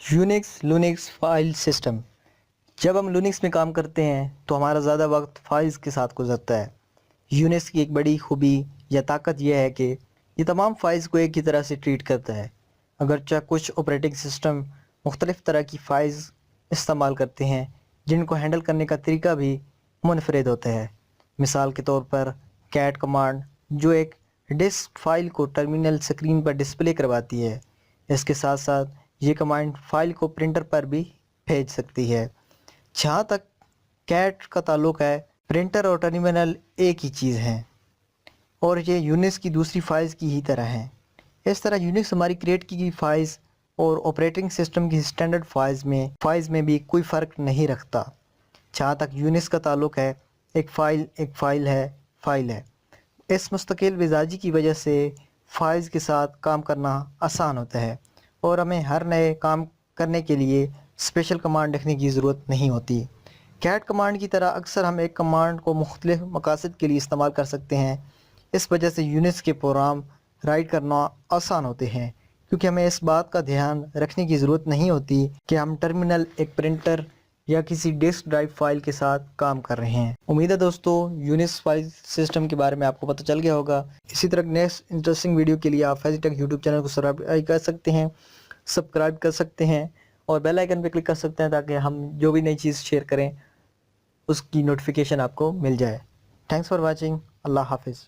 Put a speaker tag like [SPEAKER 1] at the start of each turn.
[SPEAKER 1] Unix لونکس file system. جب ہم لونکس میں کام کرتے ہیں تو ہمارا زیادہ وقت فائلز کے ساتھ گزرتا ہے. یونکس کی ایک بڑی خوبی یا طاقت یہ ہے کہ یہ تمام فائلز کو ایک ہی طرح سے ٹریٹ کرتا ہے. اگرچہ کچھ آپریٹنگ سسٹم مختلف طرح کی فائلز استعمال کرتے ہیں جن کو ہینڈل کرنے کا طریقہ بھی منفرد ہوتا ہے. مثال کے طور پر کیٹ کمانڈ جو ایک ڈسک فائل کو ٹرمینل سکرین پر ڈسپلے کرواتی ہے. اس کے ساتھ ساتھ یہ کمانڈ فائل کو پرنٹر پر بھی بھیج سکتی ہے. جہاں تک کیٹ کا تعلق ہے، پرنٹر اور ٹرمینل ایک ہی چیز ہیں اور یہ یونکس کی دوسری فائلز کی ہی طرح ہیں. اس طرح یونکس ہماری کریٹ کی گئی فائلز اور آپریٹنگ سسٹم کی اسٹینڈرڈ فائلز میں بھی کوئی فرق نہیں رکھتا. جہاں تک یونکس کا تعلق ہے، ایک فائل ہے. اس مستقل مزاجی کی وجہ سے فائلز کے ساتھ کام کرنا آسان ہوتا ہے اور ہمیں ہر نئے کام کرنے کے لیے اسپیشل کمانڈ لکھنے کی ضرورت نہیں ہوتی. کیٹ کمانڈ کی طرح اکثر ہم ایک کمانڈ کو مختلف مقاصد کے لیے استعمال کر سکتے ہیں. اس وجہ سے یونکس کے پروگرام رائٹ کرنا آسان ہوتے ہیں کیونکہ ہمیں اس بات کا دھیان رکھنے کی ضرورت نہیں ہوتی کہ ہم ٹرمینل، ایک پرنٹر یا کسی ڈسک ڈرائیو فائل کے ساتھ کام کر رہے ہیں. امید ہے دوستو یونکس فائل سسٹم کے بارے میں آپ کو پتہ چل گیا ہوگا. اسی طرح نیکسٹ انٹرسٹنگ ویڈیو کے لیے آپ فیضی ٹیک یوٹیوب چینل کو سبسکرائب کر سکتے ہیں اور بیل آئیکن پہ کلک کر سکتے ہیں تاکہ ہم جو بھی نئی چیز شیئر کریں اس کی نوٹیفیکیشن آپ کو مل جائے. Thanks for watching. اللہ حافظ.